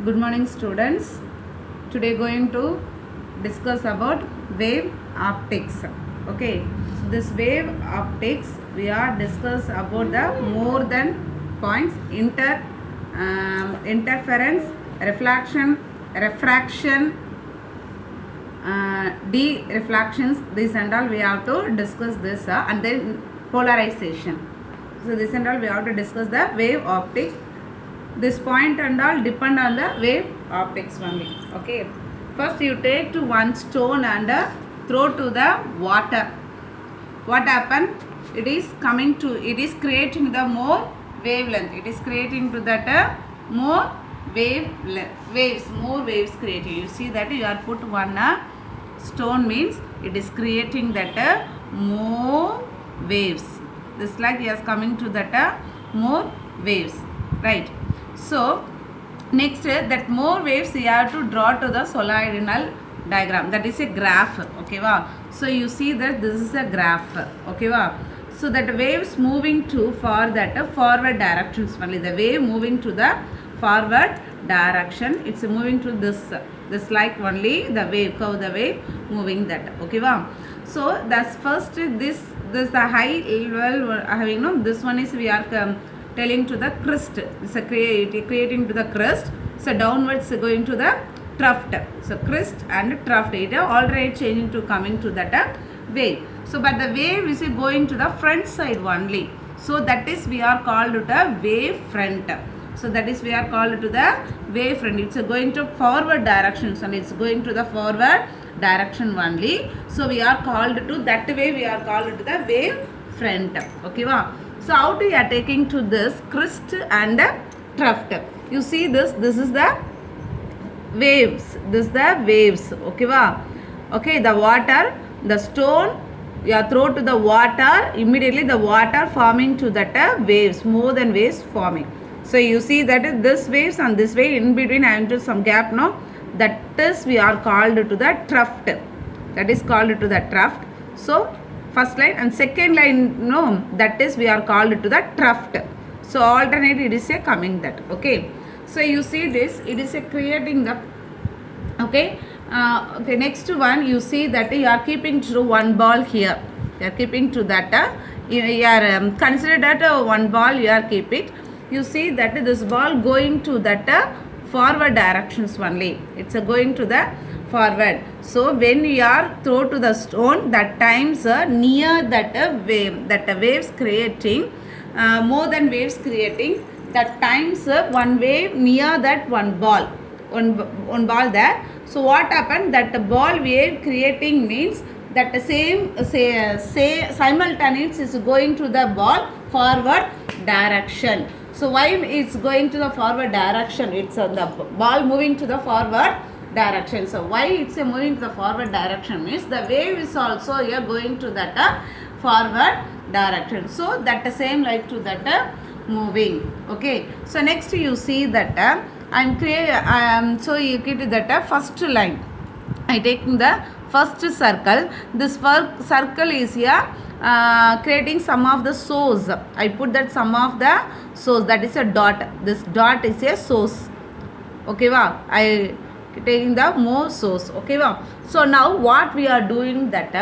Good morning, students. Today going to discuss about wave optics. Okay, so this wave optics we are discuss about the more than points interference, refraction, de-refractions. This and all we have to discuss this and then polarization. So this and all we have to discuss the wave optics. This point and all depend on the wave optics only. Okay, first you take to one stone and throw to the water. What happened? It is creating the more wavelength. It is creating to that more more waves creating. You see that you are put one stone means it is creating that more waves. This like is coming to that more waves, right? So next that more waves you have to draw to the solenoidal diagram, that is a graph. Okay wow. So you see that this is a graph. Okay wow. So that waves moving to for that forward directions only. The wave moving to the forward direction, it's moving to this like only the wave curve, the wave moving that. Okay wow. So that's first this the high level having no, this one is we are telling to the crest. It's a creating to the crest. So downwards going to the tuft. So crest and tuft, it already changing to coming to that wave. So but the wave is going to the front side only. So that is we are called to the wave front. So that is we are called to the wave front. It's going to forward directions and it's going to the forward direction only. So we are called to that way, we are called to the wave front. Okay wow. So how we are taking to this crest and tuft. You see this is the waves. This the waves. Okay wow. Okay, the water, the stone, you are thrown to the water, immediately the water forming to that waves, more than waves forming. So you see that this waves and this wave in between I am to some gap now. That is we are called to the tuft. That is called to the tuft. So first line and second line, no, that is we are called to the tuft. So alternate it is a coming that. Okay, so you see this, it is a creating the okay. Okay, next one you see that you are keeping to one ball here. You are keeping to that you are consider that one ball you are keep it. You see that this ball going to that forward directions only. It's going to the forward. So when you are throw to the stone, that times near that wave, that waves creating more than waves creating, that times one wave near that one ball ball there. So what happened, that the ball wave creating means that the same say simultaneous is going to the ball forward direction. So why it's going to the forward direction? It's the ball moving to the forward direction. So why it's moving to the forward direction means the wave is also here going to that forward direction. So that the same like to that moving. Okay. So next you see that and create so you get that first line. I taking the first circle. This circle is here creating some of the source. I put that some of the source, that is a dot. This dot is a source. Okay wow. I taking the more source. Okay wow. So now what we are doing that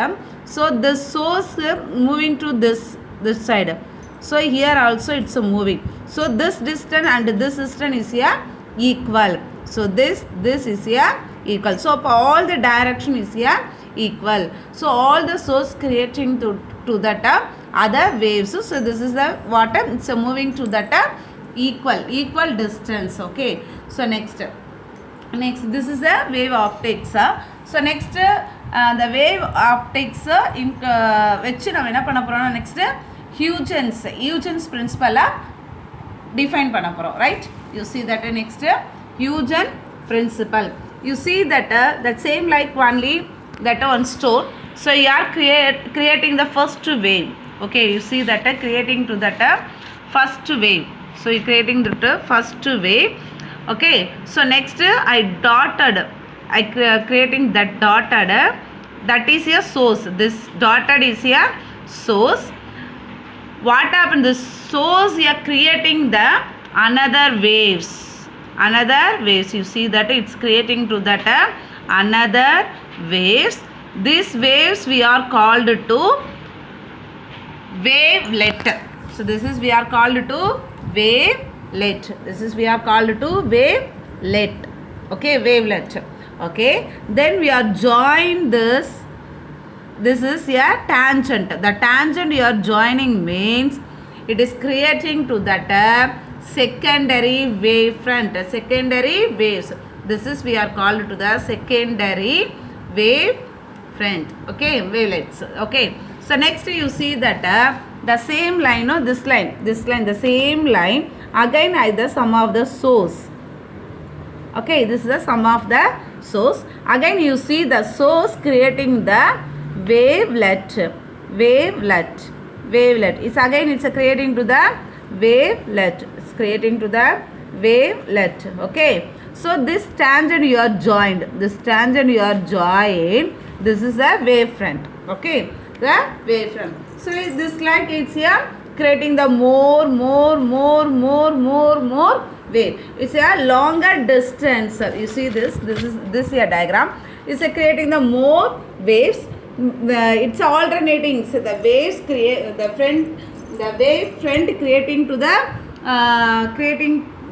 so the source moving to this side. So here also it's moving. So this distance and this distance is here equal. So this is here equal. So all the direction is here equal. So all the source creating to that other waves. So this is the water. It's moving to that equal distance. Okay. So next this is the wave optics. So next the wave optics in which நாம் என்ன பண்ண போறோம்னா next Huygens principle define பண்ண போறோம், right? You see that next Huygens principle. You see that that same like only that one stone. So you are creating the first wave. Okay, you see that creating to that first wave. So you creating the first wave. Okay, so next I creating that dotted, that is a source. This dotted is a source. What happened? The source you are creating the another waves. another waves. You see that it's creating to that another waves. These waves we are called to wavelet. So this is we are called to wavelet. This is we are called to wavelet. Okay, wavelet. Okay, then we are join this. This is a tangent. The tangent you are joining means it is creating to that secondary wave front. Secondary waves. This is we are called to the secondary wave front. Okay, wavelets. Okay. So next you see that the same line, no, this line, the same line. Again, either sum of the source. Okay, this is the sum of the source. Again, you see the source creating the wavelet. It's again it's creating to the wavelet. It's creating to the wavelet. Okay. So this tangent you are joined. This tangent you are joined. This is the wavefront. Okay. The wavefront. So this like it's here creating the more wave. It's a longer distance. You see this. This is this here diagram. It's creating the more waves. It's alternating. So the waves create the wave front creating to the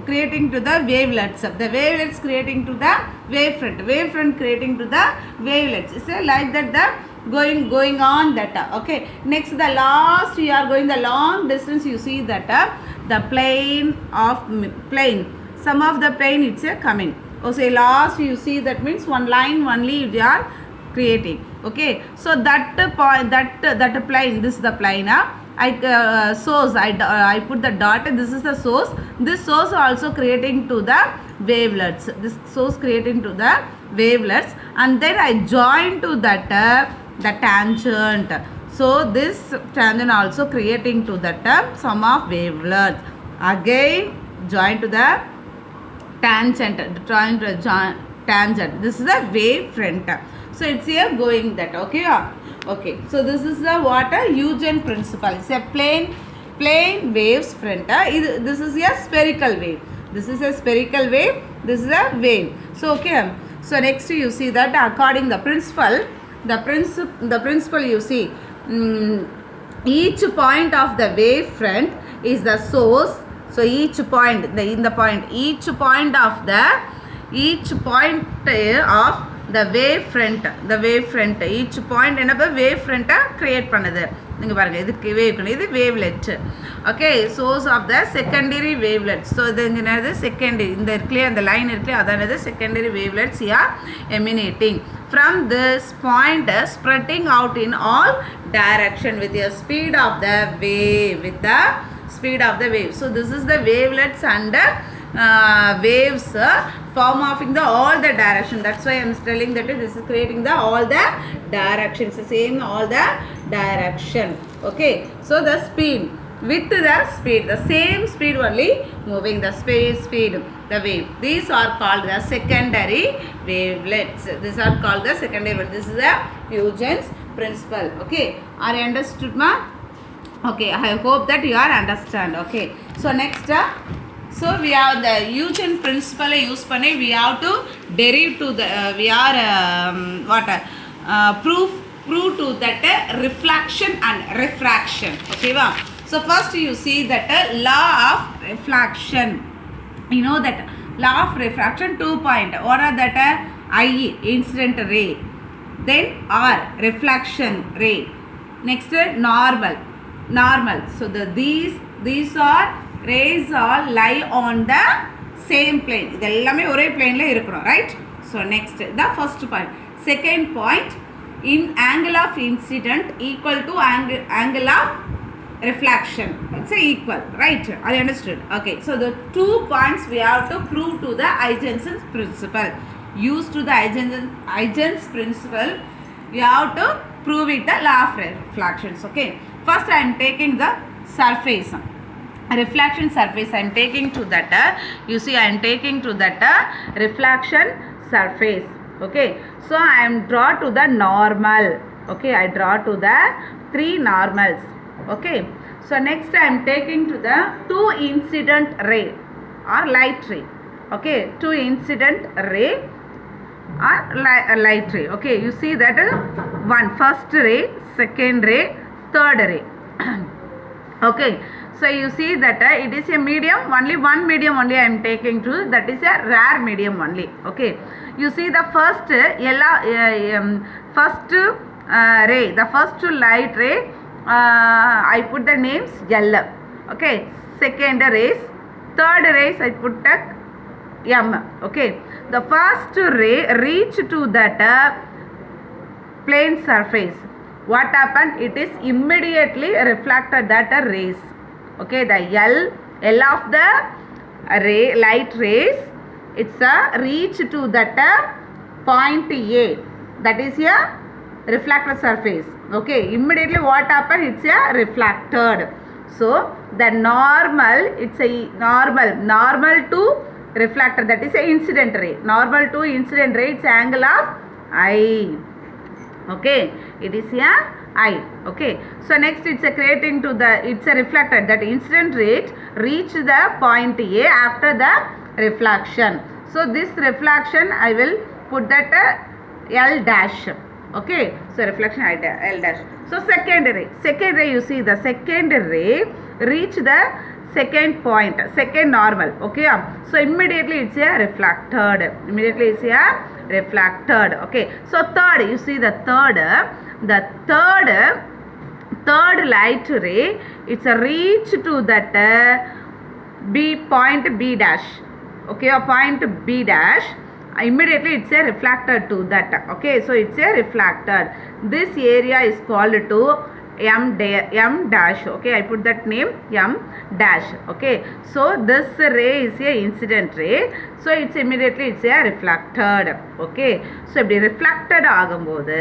creating to the wavelets. The wavelets creating to the wavefront creating to the wavelets. It's like that the going on that. Okay, next the last we are going the long distance. You see that the plane some of the plane it's coming. Okay, last you see that means one line only we are creating. Okay, so that point that plane, this is the plane. Source I put the dot. This is the source. This source also creating to the wavelets. This source creating to the wavelets, and then I join to that the tangent. So this tangent also creating to that sum of wavelets. Again join to the tangent. Tangent. This is the wavefront. So it's here going that. Okay. Okay. So this is the Huygens principle. It's a plane waves front. This is a spherical wave. This is a spherical wave. This is a wave. So okay. So next you see that according the principle, the principle you see each point of the wave front is the source. So each point of the wavefront, each point என்னப்ப wavefront create பண்ணுது. நீங்க பாருங்க இதுக்கு இது wavelet. Okay, source of the secondary wavelets. So இது என்னது secondary, இந்த இருக்குல அந்த லைன் இருக்குல அதானது secondary wavelets here emanating from this point spreading out in all direction with the speed of the wave, So this is the wavelets and waves form of in the all the direction. That's why I am telling that this is creating the all the directions, the same all the direction. Okay, so the speed with the speed, the same speed only moving, the speed, the wave. These are called the secondary wavelets. These are called the secondary wavelets. This is the Huygens principle. Okay, are you understood, ma? Okay, I hope that you are understand. Okay, so next so we have the Huygens principle use panni we have to derive to the we are prove to that reflection and refraction. Okay, wow. So first you see that law of reflection. You know that law of refraction 2 point. What are that? I incident ray, then R reflection ray, next normal. So these are rays all lie on the same plane. இதெல்லாமே ஒரே planeல இருக்கணும், right? So next the first point. Second point, in angle of incident equal to angle of reflection. It's equal, right? I understood. Okay, so the 2 points we have to prove to the Huygens principle. Use to the Huygens principle, we have to prove it the law of reflections. Okay, first I am taking the surface, reflection surface. I am taking to that you see I am taking to that reflection surface. Okay, so I am draw to the normal. Okay, I draw to the 3 normals. Okay, so next I am taking to the 2 incident ray or light ray. okay, to incident ray or light ray. Okay, you see that one first ray, second ray, third ray. Okay, so you see that it is a medium, only one medium only I am taking to, that is a rare medium only. Okay, you see the first ray, the first light ray, I put the names yellow. Okay, second rays, third rays I put the M. Okay, the first ray reach to that plane surface. What happened? It is immediately reflected that rays. Okay, the L of the ray, light rays, it's a reach to that point A, that is a reflected surface. Okay, immediately what happened? It's a reflected. So the normal, it's a normal to reflector, that is a incident ray. Normal to incident ray, it's angle of I. Okay, it is a I. Okay, so next it's a creating to the, it's a reflector, that incident ray reach the point A after the reflection. So this reflection I will put that L dash. Okay, so reflection L dash. So second ray, you see the second ray reach the second point, second normal. Okay, so immediately it's a reflected. Okay, so third, you see the third light ray, it's a reach to that point B dash. Okay, a point B dash, immediately it's a reflected to that. Okay, so it's a reflected. This area is called to M dash. Okay, I put that name M dash. Okay, so this ray is a incident ray, so it's immediately it's a reflected. Okay, so if reflected ஆகும்போது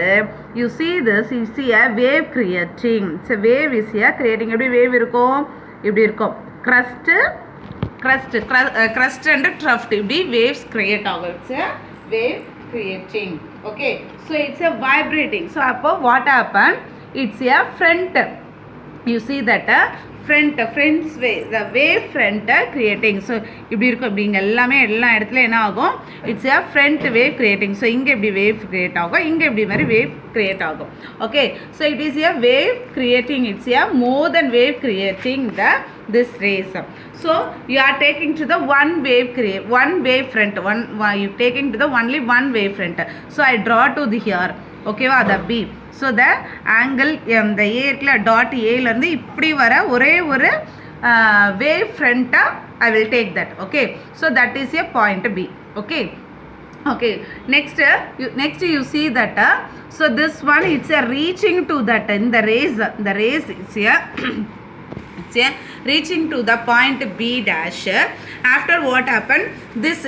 you see this, you see a wave creating. So wave is here creating. எப்படி wave இருக்கும்? இப்படி இருக்கும். crust and trough, இப்படி waves create ஆகும். It's a wave creating. Okay, so it's a vibrating. So அப்போ what happened? It's a front. You see that front wave, the wave front creating. So இப்படி இருக்கும். இப்படி இங்க எல்லாமே எல்லா இடத்துல என்ன ஆகும்? It's a front wave creating. So இங்க இப்படி wave create ஆகும், இங்க இப்படி மாதிரி wave create ஆகும். Okay, so it is a wave creating. It's a more than wave creating this rays. So you are taking to the one wave front, you taking to the only one wave front. So I draw to the here. Okay, the B. So the angle the A dot A இருந்து இப்படி வர ஒரே ஒரு wave front I will take that. Okay, so that is a point B. Okay, next you see that so this one, it's a reaching to that in the rays it's a it's a reaching to the point B dash. After what happened, this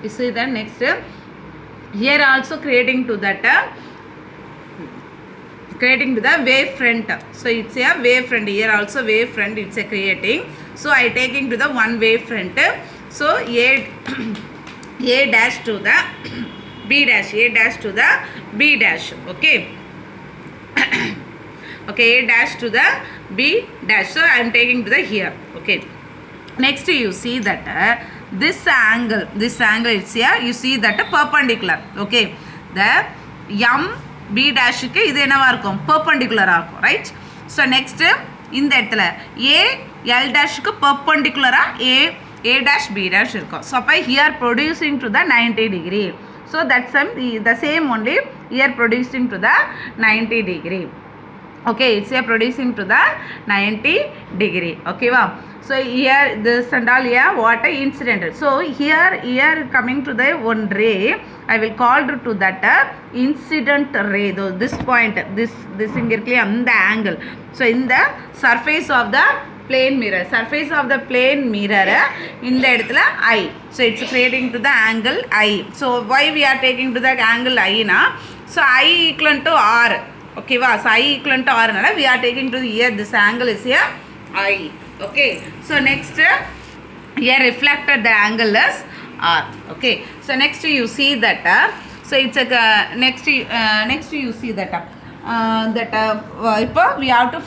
you see that next here also creating to that wave front. So it's a wave front, here also wave front, it's a creating. So I taking to the one wave front. So A dash to the B dash, A dash to the B dash. Okay. Okay, A dash to the B dash. So I am taking to the here. Okay, next you see that this angle it's here, you see that perpendicular. Okay, the M B dash க்கு இது என்னவா இருக்கும்? perpendicular இருக்கும், right? So next இந்த இடத்துல A L dash க்கு perpendicular A dash B dash இருக்கும். So அப்ப here producing to the 90 degree. So that's the same only here producing to the 90 degree. Okay, it's here producing to the 90 degree. Okay, wow. So here this and all here what incident. So here coming to the one ray, I will call to that incident ray. Though this point, this இங்கிருக்கே அந்த angle. So in the surface of the plane mirror, இந்த இடத்துல I. So it's creating to the angle I. So why we are taking to that angle I na? So I equal to R. Okay, wow. So I equal to R nala we are taking to here, this angle is here I. Okay, so next here reflected the angle is R. Okay, so next you see that so it's a next you see that we have to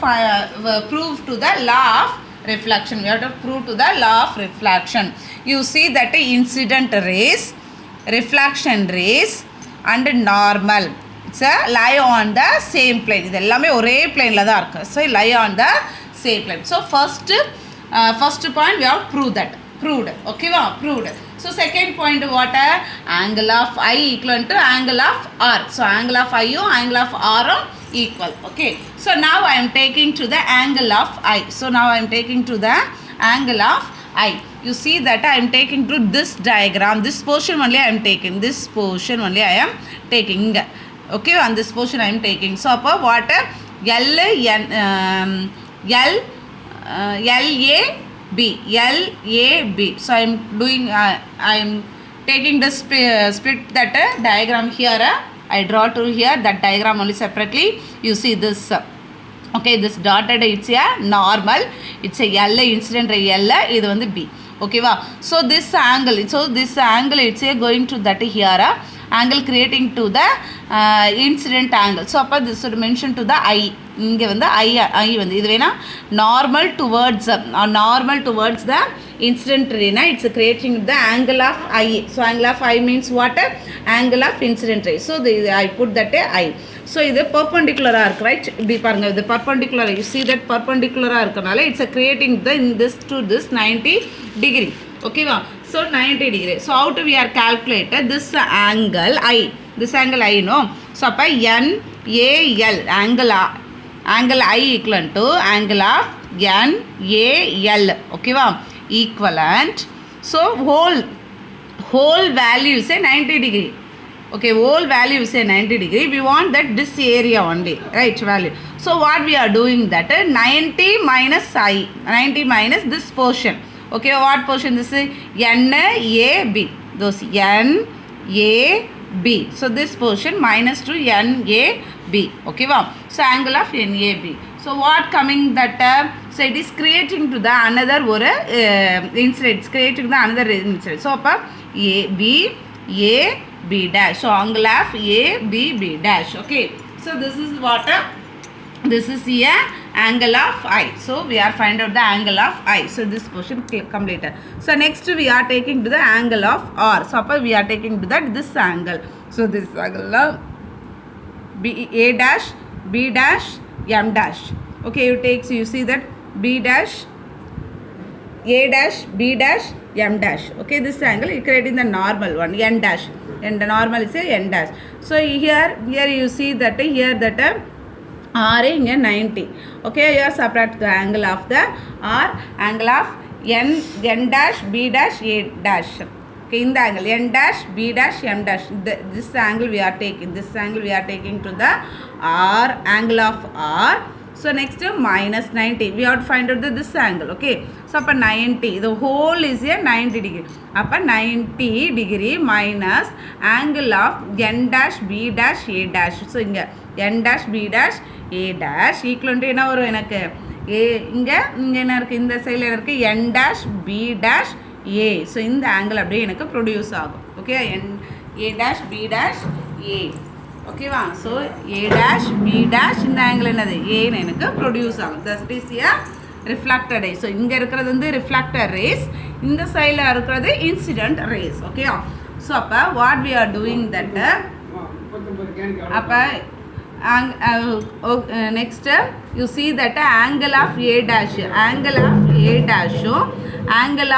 prove to the law of reflection. We have to prove to the law of reflection. You see that incident rays, reflection rays and normal, it's a lie on the same plane. இது எல்லாமே ஒரே planeல தான் இருக்கு. So lie on the same plane. So first point we have proved. Okay va, proved. So second point, what? Angle of I equal to angle of R. So angle of I angle of R equal. Okay. So now I am taking to the angle of I. So now I am taking to the angle of I. You see that I am taking to this diagram. This portion only I am taking. This portion only I am taking. Okay, on this portion I am taking. So upper what? L A B. So I am doing. I am taking the split that diagram here. I draw to here that diagram only separately. You see this. Okay, this dotted it's a normal. It's a L incident ray L. This one B. Okay, wow. So this angle. It's a going to that here. Angle creating to the incident angle. So அப்போ this would mention to the I. இங்கே வந்து I வந்து இது வேணா normal towards the incident ray na, it's creating the angle of I. So angle of I means what? Angle of incident ray. So I put that I. So இது perpendicular இருக்கு, right? இப்படி பாருங்க, இது perpendicular. You see that perpendicular இருக்கனால it's creating the in this to this 90 degree. Okay va? So 90 degree. So how to we are calculated this angle I. This angle I no. So அப்போ NAL angle I equivalent to angle of NAL. Okay va? Equivalent. So whole value is a 90 degree. Okay, whole value is a 90 degree. We want that this area only, right? Value. So what we are doing that 90 minus I. 90 minus this portion. Okay, what portion? This is NAB. Those NAB. So this portion minus to NAB. Okay, wow. So angle of NAB. So what coming that? So it is creating to the another incident. It's creating the another incident. So upper AB dash. So angle of AB dash. Okay. So this is what? This is here angle of I. So we are find out the angle of I. So this portion completed. So next we are taking to the angle of R. So we are taking to that this angle. So this angle of A dash, B dash, M dash. Okay, you see that B dash, A dash, B dash, M dash. Okay, this angle is creating the normal one, N dash. And the normal is a N dash. So here you see that here that R in 90. Okay, you are subtract the angle of the R, angle of N dash, B dash, A dash. Okay, in the angle N dash, B dash, M dash. This angle we are taking. This angle we are taking to the R, angle of R. So next minus 90. We have to find out this angle. Okay. So upper 90. The whole is a 90 degree. Upper 90 degree minus angle of N dash, B dash, A dash. So inga N dash, B dash, A dash equal to என்ன வரும் எனக்கு இங்க என்ன இருக்கு இந்த சைடுல இருக்கு N dash B dash A. So இந்த angle அப்படியே எனக்கு produce ஆகும். Okay, A dash B dash A. Okay va? So A dash B dash இந்த angle என்னது A ன்னு எனக்கு produce ஆகும். That is a reflected ray. So இங்க இருக்குறது வந்து reflected rays, இந்த சைடுல இருக்குறது incident rays. Okay. So அப்ப what we are doing that அப்ப next you see that angle of A dash, angle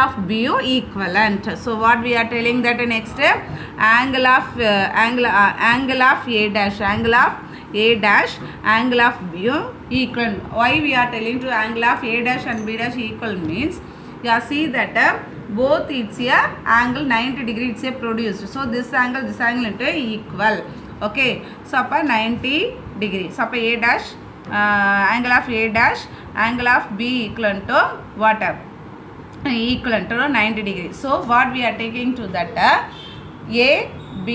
of B equivalent. So what we are telling that next angle of A dash, angle of B equal. Why we are telling to angle of A dash and B dash equal means you see that both it's a angle 90 degree it's a produced. So this angle into equal. Okay, so upper 90 degree. So upper A dash, angle of A dash, angle of B equivalent to what? Equivalent to 90 degree. So what we are taking to that AB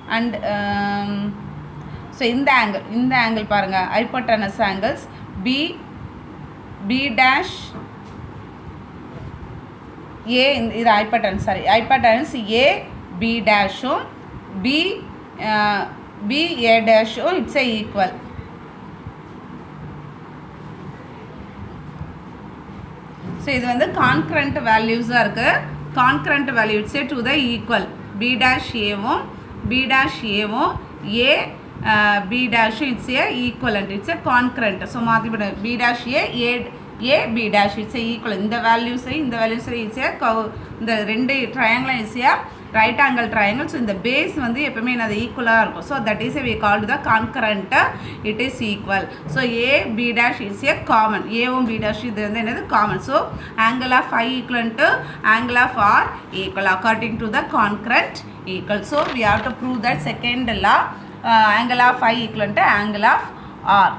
and so in the angle paranga hypotenuse angles B dash A in the hypotenuse A B dash B A dash it's a equal. So இது வந்து concurrent வேல்யூஸாக இருக்குது. Concurrent value இட்ஸே to the equal B dash ஏவும் B dash ஏவும் A B dash it's a equivalent it's a concurrent. So மாற்றி விட B dash A B dash it's a equal. இந்த வேல்யூஸை இட்ஸ் ஏ இந்த ரெண்டு ட்ரையாங்கிளும் it's a right angle triangle. So இந்த பேஸ் வந்து எப்பவுமே என்னது ஈக்குவலாக இருக்கும். So that is we called the concurrent, it is equal. So A B dash it's a common, ஏவும் பி டேஷ் இது வந்து என்னது common. So angle of I equal to angle of R equal according to the concurrent equal. So we have to prove that second law, angle of I equal to angle of R.